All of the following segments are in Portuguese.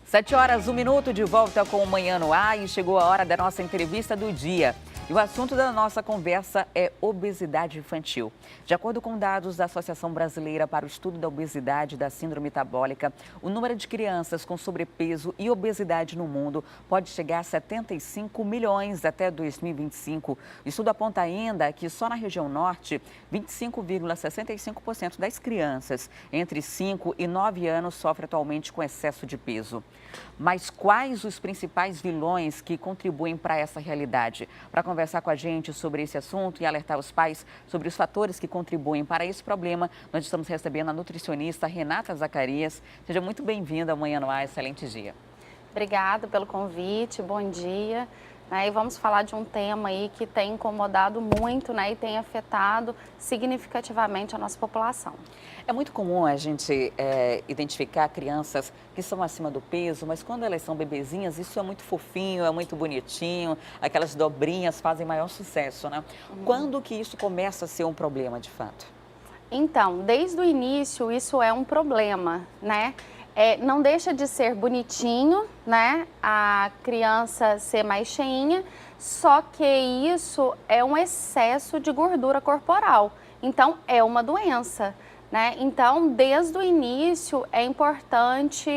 7 horas, 1 minuto, de volta com o Manhã no Ar e chegou a hora da nossa entrevista do dia. E o assunto da nossa conversa é obesidade infantil. De acordo com dados da Associação Brasileira para o Estudo da Obesidade e da Síndrome Metabólica, o número de crianças com sobrepeso e obesidade no mundo pode chegar a 75 milhões até 2025. O estudo aponta ainda que só na região norte, 25,65% das crianças entre 5 e 9 anos sofrem atualmente com excesso de peso. Mas quais os principais vilões que contribuem para essa realidade? Para conversar com a gente sobre esse assunto e alertar os pais sobre os fatores que contribuem para esse problema, nós estamos recebendo a nutricionista Renata Zacarias. Seja muito bem-vinda ao Manhã no Ar, excelente dia. Obrigada pelo convite, bom dia. E vamos falar de um tema aí que tem incomodado muito, e tem afetado significativamente a nossa população. É muito comum a gente identificar crianças que são acima do peso, mas quando elas são bebezinhas, isso é muito fofinho, é muito bonitinho, aquelas dobrinhas fazem maior sucesso, né? Quando que isso começa a ser um problema, de fato? Então, desde o início, isso é um problema, né? Não deixa de ser bonitinho, a criança ser mais cheinha, só que isso é um excesso de gordura corporal, então é uma doença, Então, desde o início é importante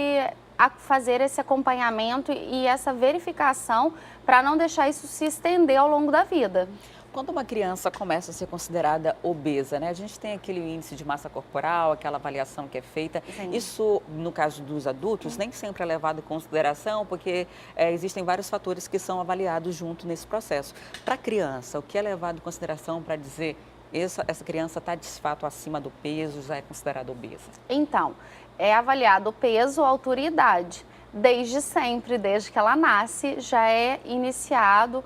fazer esse acompanhamento e essa verificação para não deixar isso se estender ao longo da vida. Quando uma criança começa a ser considerada obesa, a gente tem aquele índice de massa corporal, aquela avaliação que é feita. Sim. Isso, no caso dos adultos, nem sempre é levado em consideração, porque existem vários fatores que são avaliados junto nesse processo. Para a criança, o que é levado em consideração para dizer essa criança está de fato acima do peso, já é considerada obesa? Então, é avaliado o peso, a altura e idade. Desde sempre, desde que ela nasce, já é iniciado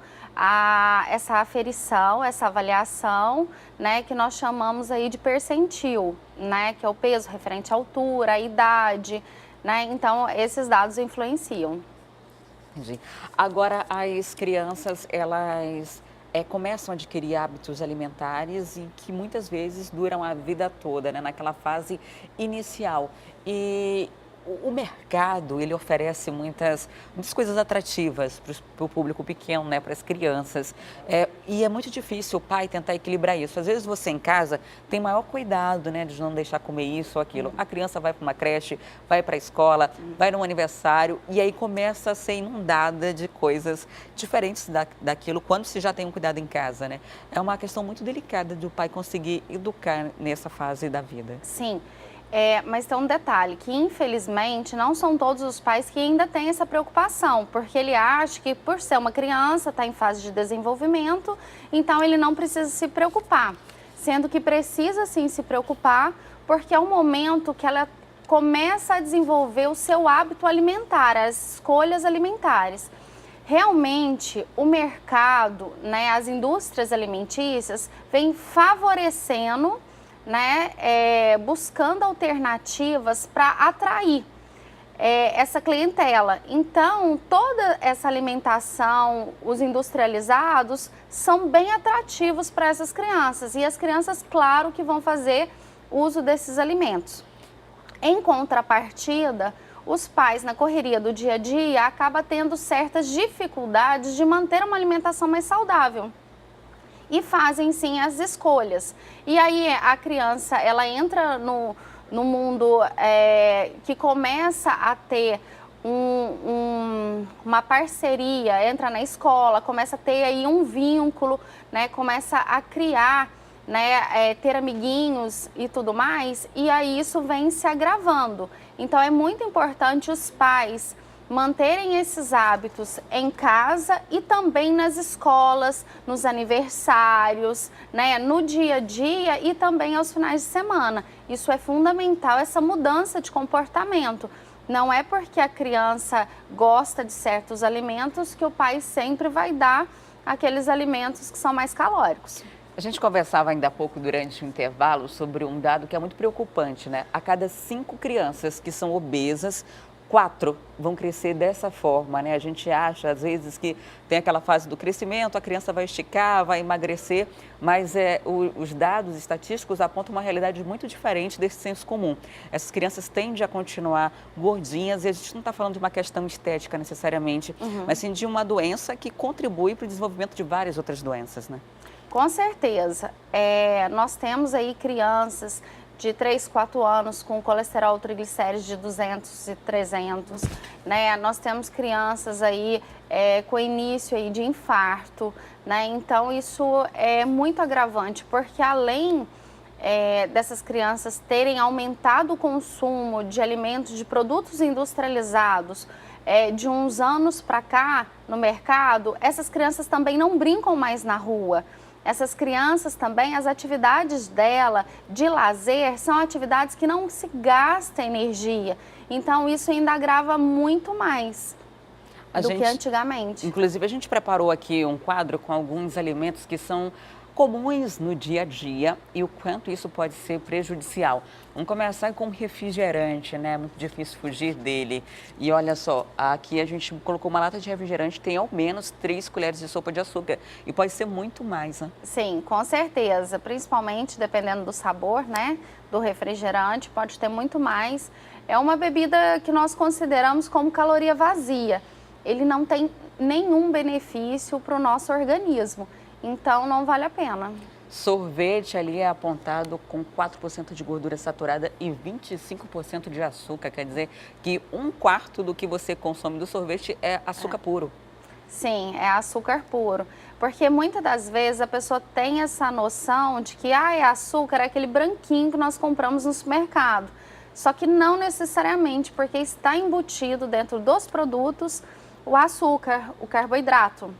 essa aferição, essa avaliação, que nós chamamos aí de percentil, que é o peso referente à altura, à idade, Então, esses dados influenciam. Entendi. Agora, as crianças, elas começam a adquirir hábitos alimentares e que muitas vezes duram a vida toda, naquela fase inicial. E o mercado, ele oferece muitas coisas atrativas para o público pequeno, para as crianças. E é muito difícil o pai tentar equilibrar isso. Às vezes você em casa tem maior cuidado, de não deixar comer isso ou aquilo. A criança vai para uma creche, vai para a escola, vai num aniversário e aí começa a ser inundada de coisas diferentes daquilo quando se já tem um cuidado em casa, É uma questão muito delicada do pai conseguir educar nessa fase da vida. Sim. Mas tem um detalhe, que infelizmente não são todos os pais que ainda têm essa preocupação, porque ele acha que por ser uma criança, está em fase de desenvolvimento, então ele não precisa se preocupar, sendo que precisa sim se preocupar, porque é o momento que ela começa a desenvolver o seu hábito alimentar, as escolhas alimentares. Realmente, o mercado, as indústrias alimentícias, vem favorecendo, buscando alternativas para atrair essa clientela. Então, toda essa alimentação, os industrializados, são bem atrativos para essas crianças. E as crianças, claro, que vão fazer uso desses alimentos. Em contrapartida, os pais, na correria do dia a dia, acabam tendo certas dificuldades de manter uma alimentação mais saudável. E fazem sim as escolhas. E aí a criança, ela entra no mundo que começa a ter uma parceria, entra na escola, começa a ter aí um vínculo, começa a criar, ter amiguinhos e tudo mais, e aí isso vem se agravando. Então é muito importante os pais manterem esses hábitos em casa e também nas escolas, nos aniversários, no dia a dia e também aos finais de semana. Isso é fundamental, essa mudança de comportamento. Não é porque a criança gosta de certos alimentos que o pai sempre vai dar aqueles alimentos que são mais calóricos. A gente conversava ainda há pouco durante o intervalo sobre um dado que é muito preocupante, A cada 5 crianças que são obesas, 4 vão crescer dessa forma, né? A gente acha, às vezes, que tem aquela fase do crescimento, a criança vai esticar, vai emagrecer, mas os dados estatísticos apontam uma realidade muito diferente desse senso comum. Essas crianças tendem a continuar gordinhas e a gente não está falando de uma questão estética necessariamente, mas sim de uma doença que contribui para o desenvolvimento de várias outras doenças, né? Com certeza. Nós temos aí crianças de 3, 4 anos com colesterol triglicérides de 200 e 300, né? Nós temos crianças aí com início aí de infarto, né? Então isso é muito agravante, porque além dessas crianças terem aumentado o consumo de alimentos, de produtos industrializados, de uns anos para cá no mercado, essas crianças também não brincam mais na rua. Essas crianças também, as atividades dela de lazer são atividades que não se gasta energia. Então, isso ainda agrava muito mais do que antigamente. Inclusive, a gente preparou aqui um quadro com alguns alimentos que são comuns no dia a dia e o quanto isso pode ser prejudicial. Vamos começar com refrigerante, né? É muito difícil fugir dele. E olha só, aqui a gente colocou uma lata de refrigerante, tem ao menos 3 colheres de sopa de açúcar e pode ser muito mais, né? Sim, com certeza, principalmente dependendo do sabor, né, do refrigerante, pode ter muito mais. É uma bebida que nós consideramos como caloria vazia. Ele não tem nenhum benefício para o nosso organismo. Então, não vale a pena. Sorvete ali é apontado com 4% de gordura saturada e 25% de açúcar. Quer dizer que 1/4 do que você consome do sorvete é açúcar puro. Sim, é açúcar puro. Porque muitas das vezes a pessoa tem essa noção de que açúcar é aquele branquinho que nós compramos no supermercado. Só que não necessariamente, porque está embutido dentro dos produtos o açúcar, o carboidrato.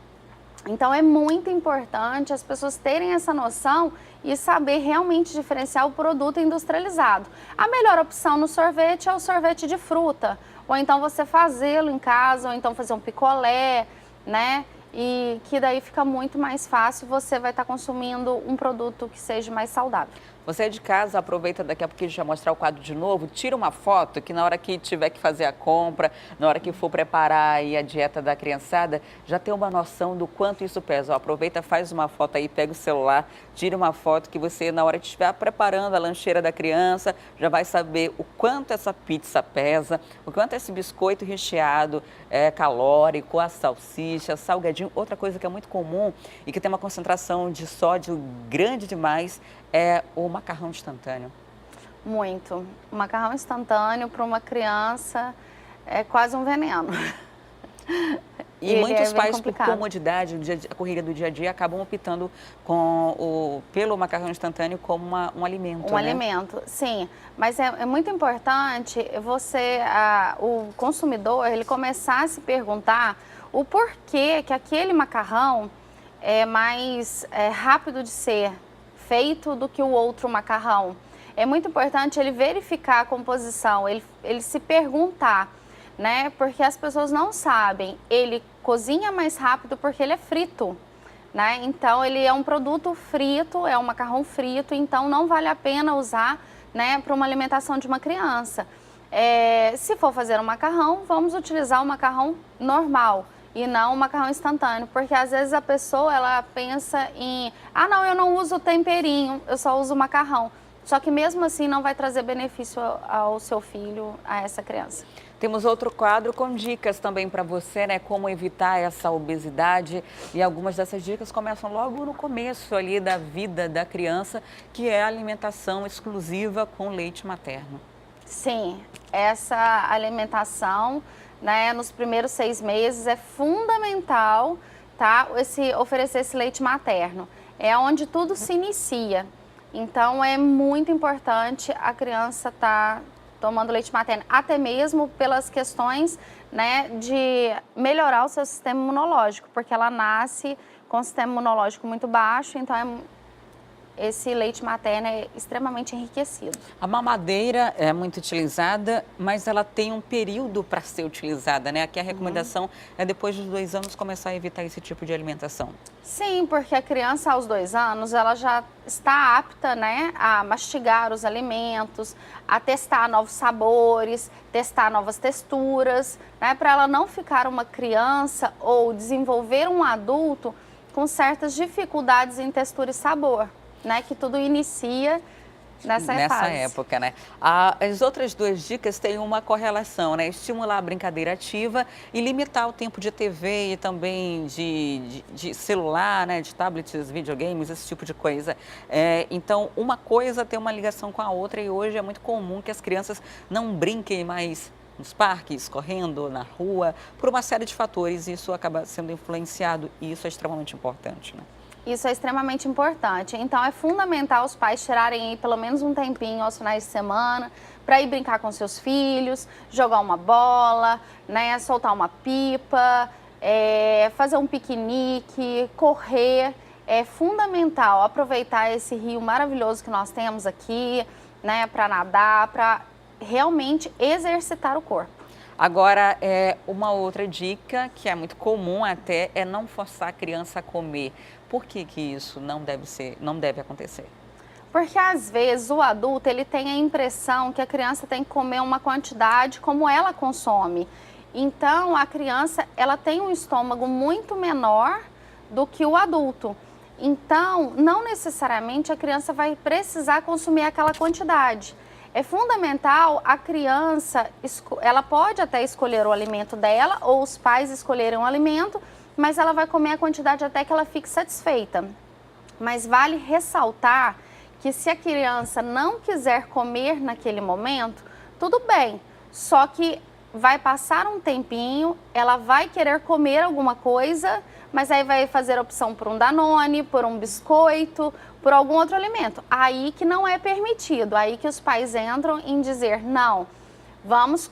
Então, é muito importante as pessoas terem essa noção e saber realmente diferenciar o produto industrializado. A melhor opção no sorvete é o sorvete de fruta, ou então você fazê-lo em casa, ou então fazer um picolé, né? E que daí fica muito mais fácil, você vai estar consumindo um produto que seja mais saudável. Você é de casa, aproveita daqui a pouco a gente vai mostrar o quadro de novo, tira uma foto que na hora que tiver que fazer a compra, na hora que for preparar aí a dieta da criançada, já tem uma noção do quanto isso pesa. Ó, aproveita, faz uma foto aí, pega o celular, tira uma foto que você, na hora que estiver preparando a lancheira da criança, já vai saber o quanto essa pizza pesa, o quanto esse biscoito recheado é calórico, a salsicha, salgadinho. Outra coisa que é muito comum e que tem uma concentração de sódio grande demais é o macarrão instantâneo. Muito. O macarrão instantâneo para uma criança é quase um veneno. E muitos pais, por comodidade, a correria do dia a dia, acabam optando pelo macarrão instantâneo como um alimento. Um alimento, sim. Mas é muito importante o consumidor, ele começar a se perguntar o porquê que aquele macarrão é mais rápido de ser feito do que o outro macarrão. É muito importante ele verificar a composição, ele se perguntar, né? Porque as pessoas não sabem, ele cozinha mais rápido porque ele é frito, né? Então ele é um produto frito, é um macarrão frito, então não vale a pena usar, né, para uma alimentação de uma criança. Se for fazer um macarrão, vamos utilizar o macarrão normal e não o macarrão instantâneo, porque às vezes a pessoa ela pensa em, não, eu não uso temperinho, eu só uso macarrão. Só que mesmo assim não vai trazer benefício ao seu filho, a essa criança. Temos outro quadro com dicas também para você, né? Como evitar essa obesidade. E algumas dessas dicas começam logo no começo ali da vida da criança, que é a alimentação exclusiva com leite materno. Sim, essa alimentação, né, nos primeiros 6 meses é fundamental, tá? Oferecer esse leite materno. É onde tudo se inicia. Então, é muito importante a criança estar tomando leite materno, até mesmo pelas questões, né, de melhorar o seu sistema imunológico, porque ela nasce com o sistema imunológico muito baixo, então esse leite materno é extremamente enriquecido. A mamadeira é muito utilizada, mas ela tem um período para ser utilizada, né? Aqui a recomendação é depois dos 2 anos começar a evitar esse tipo de alimentação. Sim, porque a criança aos 2 anos, ela já está apta, né, a mastigar os alimentos, a testar novos sabores, testar novas texturas, né, para ela não ficar uma criança ou desenvolver um adulto com certas dificuldades em textura e sabor, né, que tudo inicia nessa fase. Época, né? As outras 2 dicas têm uma correlação, né? Estimular a brincadeira ativa e limitar o tempo de TV e também de celular, né? De tablets, videogames, esse tipo de coisa. Então, uma coisa tem uma ligação com a outra e hoje é muito comum que as crianças não brinquem mais nos parques, correndo, na rua, por uma série de fatores. Isso acaba sendo influenciado e isso é extremamente importante, né? Isso é extremamente importante. Então, é fundamental os pais tirarem aí pelo menos um tempinho aos finais de semana para ir brincar com seus filhos, jogar uma bola, né, soltar uma pipa, fazer um piquenique, correr. É fundamental aproveitar esse rio maravilhoso que nós temos aqui, né, para nadar, para realmente exercitar o corpo. Agora, uma outra dica que é muito comum até é não forçar a criança a comer. Por que isso não deve acontecer? Porque às vezes o adulto ele tem a impressão que a criança tem que comer uma quantidade como ela consome. Então a criança ela tem um estômago muito menor do que o adulto. Então não necessariamente a criança vai precisar consumir aquela quantidade. É fundamental a criança, ela pode até escolher o alimento dela ou os pais escolherem o alimento, mas ela vai comer a quantidade até que ela fique satisfeita. Mas vale ressaltar que se a criança não quiser comer naquele momento, tudo bem, só que vai passar um tempinho, ela vai querer comer alguma coisa, mas aí vai fazer opção por um Danone, por um biscoito, por algum outro alimento. Aí que não é permitido, aí que os pais entram em dizer, não, vamos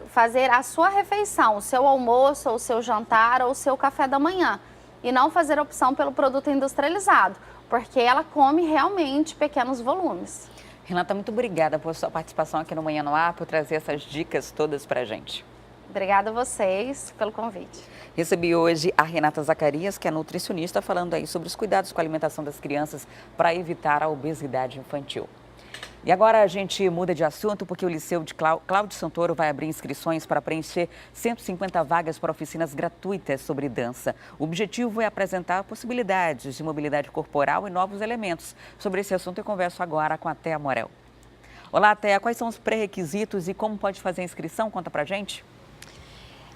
fazer a sua refeição, o seu almoço, ou o seu jantar, ou o seu café da manhã. E não fazer opção pelo produto industrializado, porque ela come realmente pequenos volumes. Renata, muito obrigada por sua participação aqui no Manhã no Ar, por trazer essas dicas todas pra gente. Obrigada a vocês pelo convite. Recebi hoje a Renata Zacarias, que é nutricionista, falando aí sobre os cuidados com a alimentação das crianças para evitar a obesidade infantil. E agora a gente muda de assunto porque o Liceu de Cláudio Santoro vai abrir inscrições para preencher 150 vagas para oficinas gratuitas sobre dança. O objetivo é apresentar possibilidades de mobilidade corporal e novos elementos. Sobre esse assunto eu converso agora com a Thea Morel. Olá, Thea, quais são os pré-requisitos e como pode fazer a inscrição? Conta pra gente.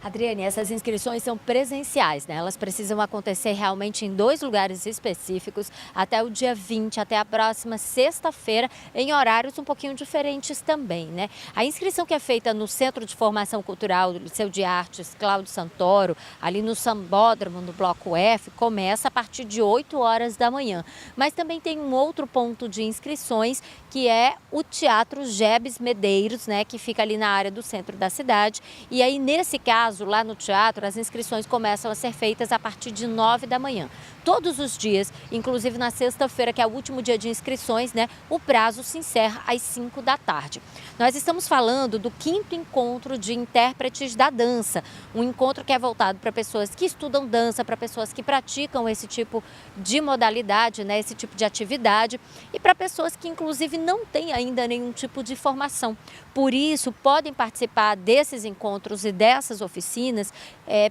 Adriane, essas inscrições são presenciais, né? Elas precisam acontecer realmente em 2 lugares específicos até o dia 20, até a próxima sexta-feira, em horários um pouquinho diferentes também, né? A inscrição que é feita no Centro de Formação Cultural do Liceu de Artes Cláudio Santoro, ali no Sambódromo, no Bloco F, começa a partir de 8 horas da manhã. Mas também tem um outro ponto de inscrições, que é o Teatro Gebes Medeiros, né? Que fica ali na área do centro da cidade. E aí, nesse caso, lá no teatro, as inscrições começam a ser feitas a partir de 9 da manhã. Todos os dias, inclusive na sexta-feira, que é o último dia de inscrições, né, o prazo se encerra às 5 da tarde. Nós estamos falando do 5º encontro de intérpretes da dança, um encontro que é voltado para pessoas que estudam dança, para pessoas que praticam esse tipo de modalidade, né, esse tipo de atividade, e para pessoas que, inclusive, não têm ainda nenhum tipo de formação. Por isso, podem participar desses encontros e dessas oficinas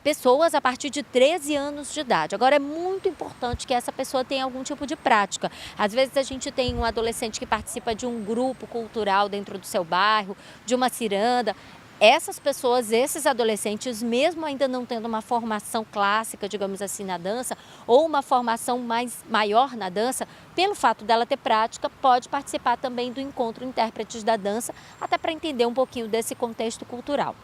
pessoas a partir de 13 anos de idade. Agora, é muito importante que essa pessoa tenha algum tipo de prática. Às vezes, a gente tem um adolescente que participa de um grupo cultural dentro do seu bairro, de uma ciranda. Essas pessoas, esses adolescentes, mesmo ainda não tendo uma formação clássica, digamos assim, na dança, ou uma formação maior na dança, pelo fato dela ter prática, pode participar também do encontro Intérpretes da Dança, até para entender um pouquinho desse contexto cultural.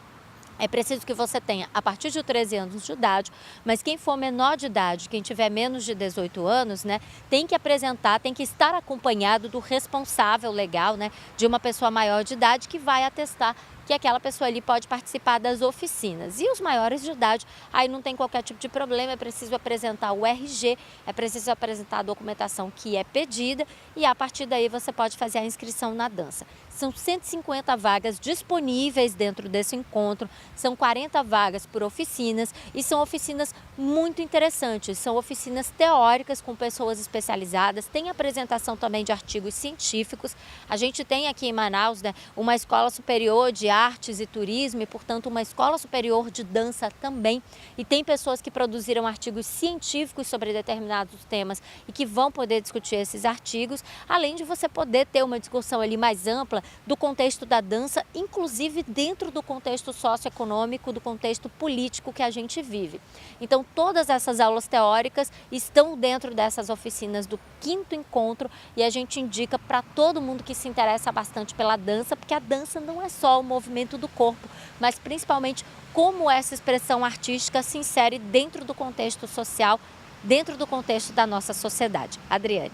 É preciso que você tenha a partir de 13 anos de idade, mas quem for menor de idade, quem tiver menos de 18 anos, né, tem que apresentar, tem que estar acompanhado do responsável legal, né, de uma pessoa maior de idade que vai atestar que aquela pessoa ali pode participar das oficinas. E os maiores de idade, aí não tem qualquer tipo de problema, é preciso apresentar o RG, é preciso apresentar a documentação que é pedida e a partir daí você pode fazer a inscrição na dança. São 150 vagas disponíveis dentro desse encontro, são 40 vagas por oficinas e são oficinas muito interessantes, são oficinas teóricas com pessoas especializadas, tem apresentação também de artigos científicos. A gente tem aqui em Manaus, né, uma escola superior de artes e turismo e, portanto, uma escola superior de dança também. E tem pessoas que produziram artigos científicos sobre determinados temas e que vão poder discutir esses artigos, além de você poder ter uma discussão ali mais ampla do contexto da dança, inclusive dentro do contexto socioeconômico, do contexto político que a gente vive. Então, todas essas aulas teóricas estão dentro dessas oficinas do 5º encontro e a gente indica para todo mundo que se interessa bastante pela dança, porque a dança não é só o movimento do corpo, mas principalmente como essa expressão artística se insere dentro do contexto social, dentro do contexto da nossa sociedade. Adriane.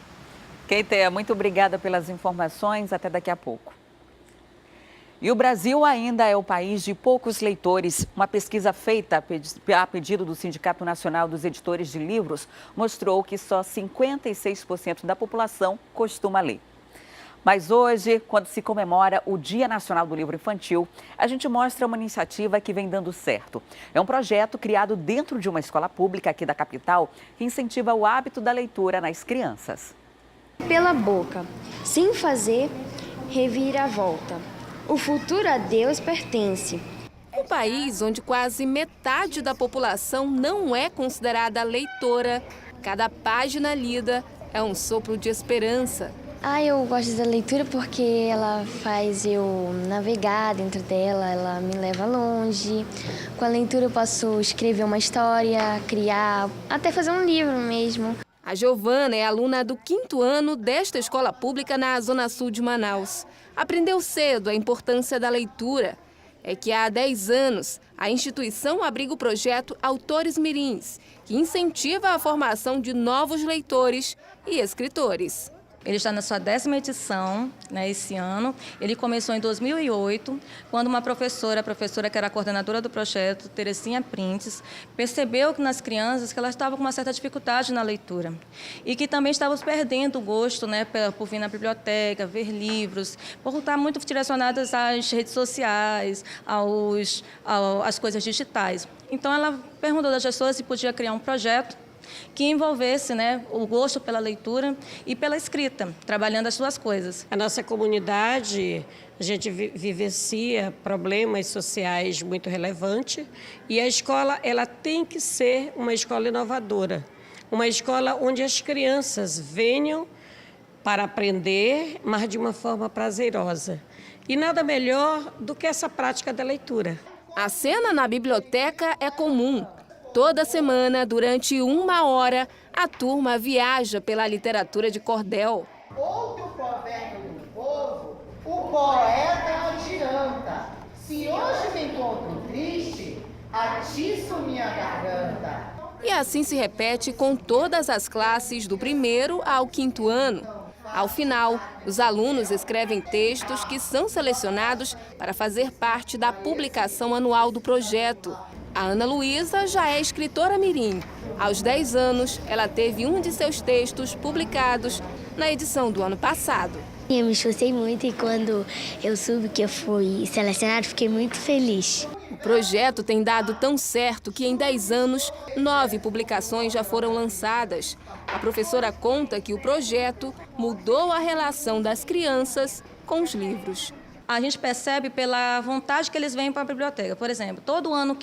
Keita, muito obrigada pelas informações. Até daqui a pouco. E o Brasil ainda é o país de poucos leitores. Uma pesquisa feita a pedido do Sindicato Nacional dos Editores de Livros mostrou que só 56% da população costuma ler. Mas hoje, quando se comemora o Dia Nacional do Livro Infantil, a gente mostra uma iniciativa que vem dando certo. É um projeto criado dentro de uma escola pública aqui da capital que incentiva o hábito da leitura nas crianças. Pela boca, sem fazer reviravolta. O futuro a Deus pertence. Um país onde quase metade da população não é considerada leitora. Cada página lida é um sopro de esperança. Eu gosto da leitura porque ela faz eu navegar dentro dela, ela me leva longe. Com a leitura eu posso escrever uma história, criar, até fazer um livro mesmo. A Giovana é aluna do 5º ano desta escola pública na Zona Sul de Manaus. Aprendeu cedo a importância da leitura. É que há 10 anos, a instituição abriga o projeto Autores Mirins, que incentiva a formação de novos leitores e escritores. Ele está na sua 10ª edição, né, esse ano. Ele começou em 2008, quando uma professora que era a coordenadora do projeto, Terezinha Printes, percebeu que nas crianças que elas estavam com uma certa dificuldade na leitura e que também estavam perdendo o gosto, né, por vir na biblioteca, ver livros, por estar muito direcionadas às redes sociais, às coisas digitais. Então, ela perguntou às pessoas se podia criar um projeto que envolvesse, né, o gosto pela leitura e pela escrita, trabalhando as suas coisas. A nossa comunidade, a gente vivencia problemas sociais muito relevantes e a escola ela tem que ser uma escola inovadora, uma escola onde as crianças venham para aprender, mas de uma forma prazerosa. E nada melhor do que essa prática da leitura. A cena na biblioteca é comum. Toda semana, durante 1 hora, a turma viaja pela literatura de cordel. Outro provérbio do povo, o poeta adianta. Se hoje me encontro triste, atiço minha garganta. E assim se repete com todas as classes do 1º ao 5º ano. Ao final, os alunos escrevem textos que são selecionados para fazer parte da publicação anual do projeto. A Ana Luísa já é escritora mirim. Aos 10 anos, ela teve um de seus textos publicados na edição do ano passado. Eu me esforcei muito e quando eu soube que eu fui selecionada, fiquei muito feliz. O projeto tem dado tão certo que em 10 anos, 9 publicações já foram lançadas. A professora conta que o projeto mudou a relação das crianças com os livros. A gente percebe pela vontade que eles vêm para a biblioteca. Por exemplo, todo ano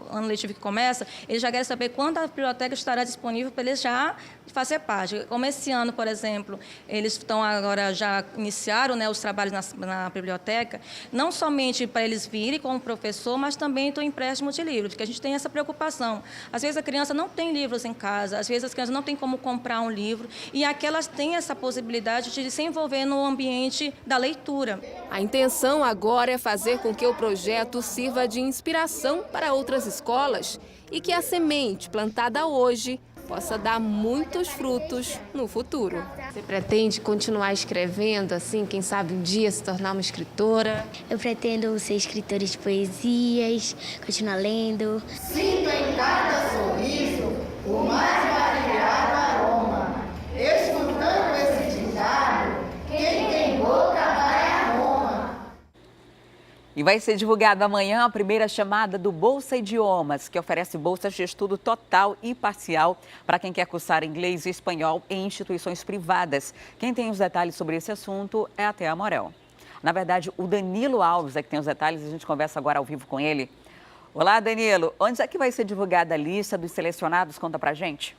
ano letivo que começa, eles já querem saber quando a biblioteca estará disponível para eles já fazer parte. Como esse ano, por exemplo, eles estão agora já iniciaram, né, os trabalhos na biblioteca, não somente para eles virem como professor, mas também do empréstimo de livros, porque a gente tem essa preocupação. Às vezes a criança não tem livros em casa, às vezes as crianças não têm como comprar um livro, e aqui elas têm essa possibilidade de se envolver no ambiente da leitura. A intenção agora é fazer com que o projeto sirva de inspiração para outras escolas e que a semente plantada hoje possa dar muitos frutos no futuro. Você pretende continuar escrevendo, assim, quem sabe um dia se tornar uma escritora? Eu pretendo ser escritora de poesias, continuar lendo. Sinto em cada sorriso o mais variado aroma. Escutando esse ditado, quem tem boca vai a Roma. E vai ser divulgada amanhã a primeira chamada do Bolsa Idiomas, que oferece bolsas de estudo total e parcial para quem quer cursar inglês e espanhol em instituições privadas. Quem tem os detalhes sobre esse assunto é a Thea Morel. Na verdade, o Danilo Alves é que tem os detalhes, a gente conversa agora ao vivo com ele. Olá, Danilo. Onde é que vai ser divulgada a lista dos selecionados? Conta pra gente.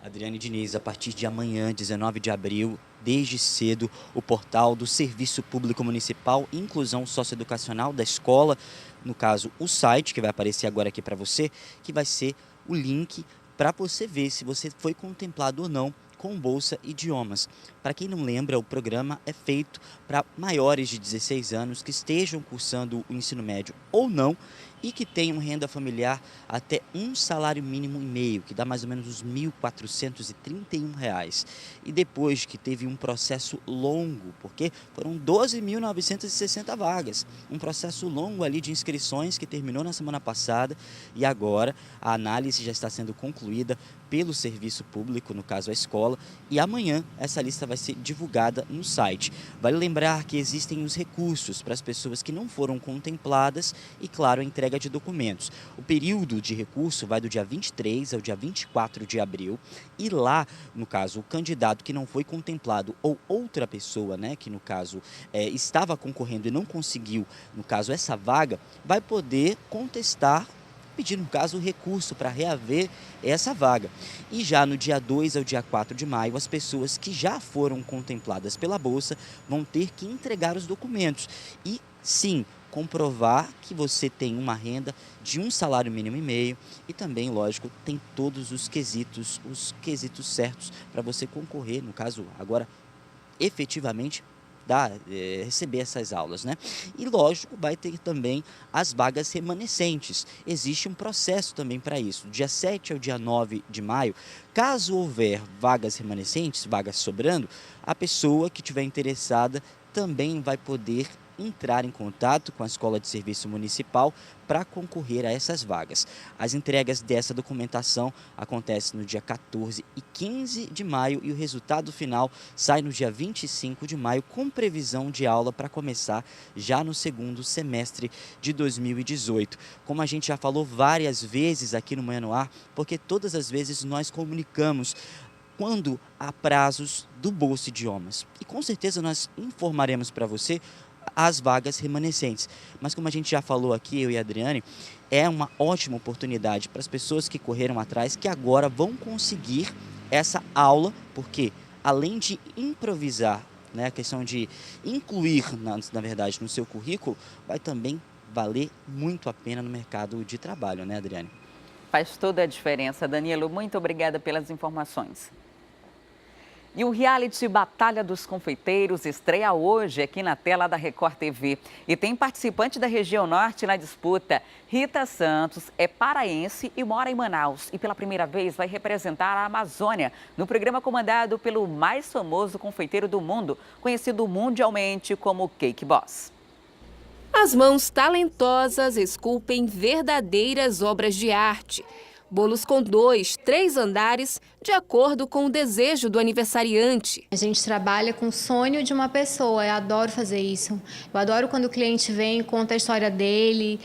Adriane Diniz, a partir de amanhã, 19 de abril, desde cedo, o portal do Serviço Público Municipal Inclusão Socioeducacional da escola, no caso o site, que vai aparecer agora aqui para você, que vai ser o link para você ver se você foi contemplado ou não com Bolsa Idiomas. Para quem não lembra, o programa é feito para maiores de 16 anos que estejam cursando o ensino médio ou não e que tenham renda familiar até um salário mínimo e meio, que dá mais ou menos uns R$ 1.431. E depois que teve um processo longo, porque foram 12.960 vagas, um processo longo ali de inscrições que terminou na semana passada e agora a análise já está sendo concluída pelo serviço público, no caso a escola, e amanhã essa lista vai ser divulgada no site. Vale lembrar que existem os recursos para as pessoas que não foram contempladas e, claro, a entrega de documentos. O período de recurso vai do dia 23 ao dia 24 de abril e lá, no caso, o candidato que não foi contemplado ou outra pessoa, né, que no caso estava concorrendo e não conseguiu, no caso, essa vaga, vai poder contestar, pedir, no caso, o recurso para reaver essa vaga. E já no dia 2 ao dia 4 de maio, as pessoas que já foram contempladas pela Bolsa vão ter que entregar os documentos. E, sim, comprovar que você tem uma renda de um salário mínimo e meio e também, lógico, tem todos os quesitos certos para você concorrer, no caso, agora, efetivamente, receber essas aulas, né? E lógico, vai ter também as vagas remanescentes. Existe um processo também para isso. Dia 7 ao dia 9 de maio, caso houver vagas remanescentes, vagas sobrando, a pessoa que estiver interessada também vai poder entrar em contato com a Escola de Serviço Municipal para concorrer a essas vagas. As entregas dessa documentação acontecem no dia 14 e 15 de maio e o resultado final sai no dia 25 de maio com previsão de aula para começar já no segundo semestre de 2018. Como a gente já falou várias vezes aqui no Manhã no Ar, porque todas as vezes nós comunicamos quando há prazos do Bolsa Idiomas. E com certeza nós informaremos para você as vagas remanescentes. Mas como a gente já falou aqui, eu e a Adriane, é uma ótima oportunidade para as pessoas que correram atrás, que agora vão conseguir essa aula, porque além de improvisar, né, a questão de incluir, na verdade, no seu currículo, vai também valer muito a pena no mercado de trabalho, né, Adriane? Faz toda a diferença, Danilo. Muito obrigada pelas informações. E o reality Batalha dos Confeiteiros estreia hoje aqui na tela da Record TV. E tem participante da região norte na disputa. Rita Santos é paraense e mora em Manaus. E pela primeira vez vai representar a Amazônia no programa comandado pelo mais famoso confeiteiro do mundo, conhecido mundialmente como Cake Boss. As mãos talentosas esculpem verdadeiras obras de arte. Bolos com 2, 3 andares, de acordo com o desejo do aniversariante. A gente trabalha com o sonho de uma pessoa, eu adoro fazer isso. Eu adoro quando o cliente vem, conta a história dele,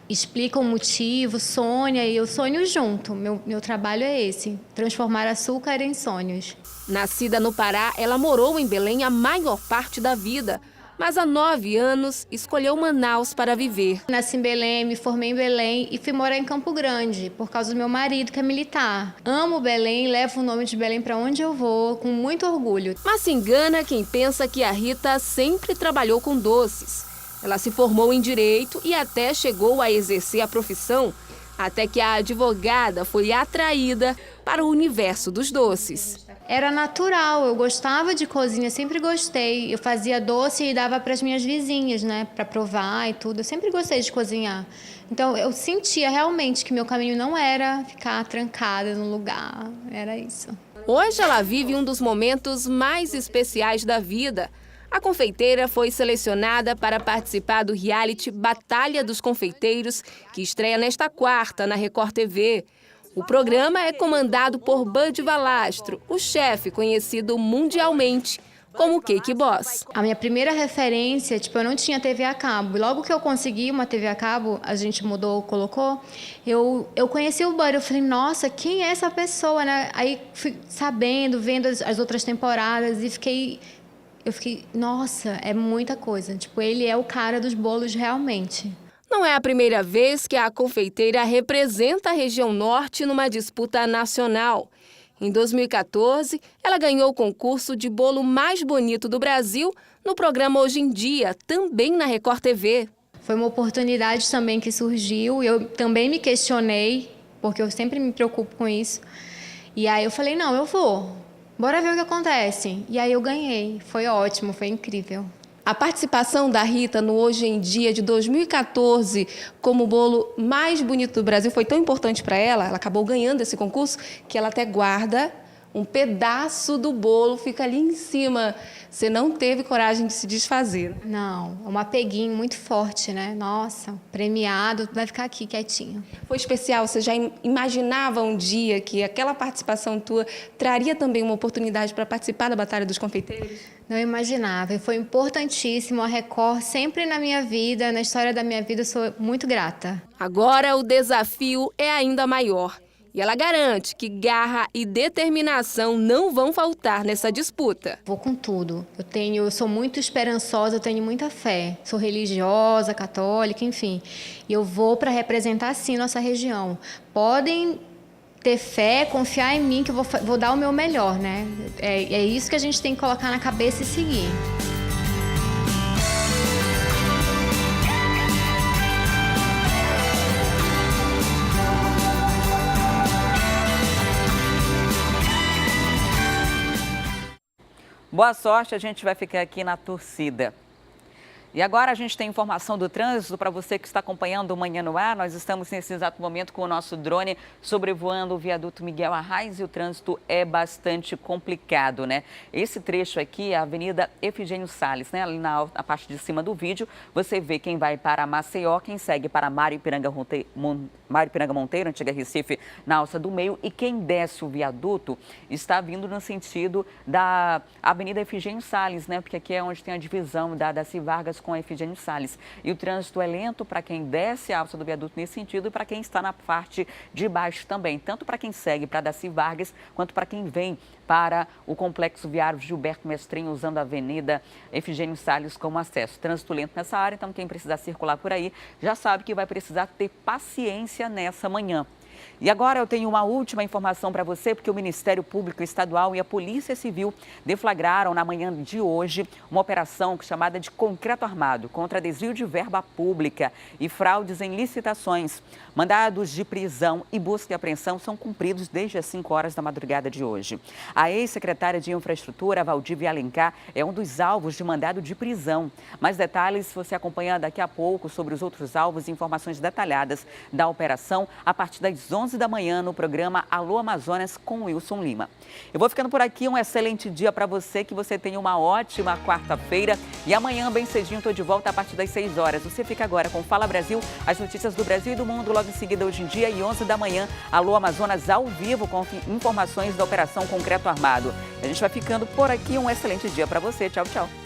explica o motivo, sonha e eu sonho junto. Meu trabalho é esse, transformar açúcar em sonhos. Nascida no Pará, ela morou em Belém a maior parte da vida. Mas há 9 anos escolheu Manaus para viver. Nasci em Belém, me formei em Belém e fui morar em Campo Grande, por causa do meu marido, que é militar. Amo Belém, levo o nome de Belém para onde eu vou, com muito orgulho. Mas se engana quem pensa que a Rita sempre trabalhou com doces. Ela se formou em Direito e até chegou a exercer a profissão, até que a advogada foi atraída para o universo dos doces. Era natural, eu gostava de cozinha, sempre gostei. Eu fazia doce e dava para as minhas vizinhas, né, para provar e tudo. Eu sempre gostei de cozinhar. Então eu sentia realmente que meu caminho não era ficar trancada num lugar, era isso. Hoje ela vive um dos momentos mais especiais da vida. A confeiteira foi selecionada para participar do reality Batalha dos Confeiteiros, que estreia nesta quarta na Record TV. O programa é comandado por Bud Valastro, o chefe conhecido mundialmente como Cake Boss. A minha primeira referência, eu não tinha TV a cabo. Logo que eu consegui uma TV a cabo, a gente mudou, colocou, eu conheci o Bud, eu falei, nossa, quem é essa pessoa, né? Aí fui sabendo, vendo as outras temporadas e eu fiquei, nossa, é muita coisa. Ele é o cara dos bolos realmente. Não é a primeira vez que a confeiteira representa a região norte numa disputa nacional. Em 2014, ela ganhou o concurso de bolo mais bonito do Brasil no programa Hoje em Dia, também na Record TV. Foi uma oportunidade também que surgiu, eu também me questionei, porque eu sempre me preocupo com isso. E aí eu falei, não, eu vou, bora ver o que acontece. E aí eu ganhei, foi ótimo, foi incrível. A participação da Rita no Hoje em Dia de 2014 como o bolo mais bonito do Brasil foi tão importante para ela, ela acabou ganhando esse concurso, que ela até guarda um pedaço do bolo, fica ali em cima. Você não teve coragem de se desfazer. Não, é um apeguinho muito forte, né? Nossa, premiado, vai ficar aqui quietinho. Foi especial, você já imaginava um dia que aquela participação tua traria também uma oportunidade para participar da Batalha dos Confeiteiros? Não imaginava, e foi importantíssimo. A Record sempre na minha vida, na história da minha vida, eu sou muito grata. Agora o desafio é ainda maior. E ela garante que garra e determinação não vão faltar nessa disputa. Vou com tudo. Eu sou muito esperançosa, eu tenho muita fé. Sou religiosa, católica, enfim. E eu vou para representar, sim, nossa região. Podem ter fé, confiar em mim, que eu vou dar o meu melhor, né? É isso que a gente tem que colocar na cabeça e seguir. Boa sorte, a gente vai ficar aqui na torcida. E agora a gente tem informação do trânsito para você que está acompanhando o Manhã no Ar. Nós estamos nesse exato momento com o nosso drone sobrevoando o viaduto Miguel Arraes e o trânsito é bastante complicado, né? Esse trecho aqui é a Avenida Efigênio Salles, né? Ali na parte de cima do vídeo, você vê quem vai para Maceió, quem segue para Mário Ipiranga Monteiro, antiga Recife, na alça do meio, e quem desce o viaduto está vindo no sentido da Avenida Efigênio Salles, né? Porque aqui é onde tem a divisão da Daci Vargas com a Efigênio Salles. E o trânsito é lento para quem desce a alça do viaduto nesse sentido e para quem está na parte de baixo também, tanto para quem segue para Daci Vargas, quanto para quem vem para o Complexo Viário Gilberto Mestrinho, usando a Avenida Efigênio Salles como acesso. Trânsito lento nessa área, então quem precisar circular por aí já sabe que vai precisar ter paciência nessa manhã. E agora eu tenho uma última informação para você, porque o Ministério Público Estadual e a Polícia Civil deflagraram na manhã de hoje uma operação chamada de concreto armado contra desvio de verba pública e fraudes em licitações. Mandados de prisão e busca e apreensão são cumpridos desde as 5 horas da madrugada de hoje. A ex-secretária de Infraestrutura, Valdívia Alencar, é um dos alvos de mandado de prisão. Mais detalhes você acompanha daqui a pouco sobre os outros alvos e informações detalhadas da operação a partir das 11 da manhã no programa Alô Amazonas com Wilson Lima. Eu vou ficando por aqui, um excelente dia para você, que você tenha uma ótima quarta-feira e amanhã bem cedinho estou de volta a partir das 6 horas. Você fica agora com Fala Brasil, as notícias do Brasil e do mundo, logo em seguida Hoje em Dia e 11 da manhã, Alô Amazonas ao vivo com informações da Operação Concreto Armado. A gente vai ficando por aqui, um excelente dia para você. Tchau, tchau.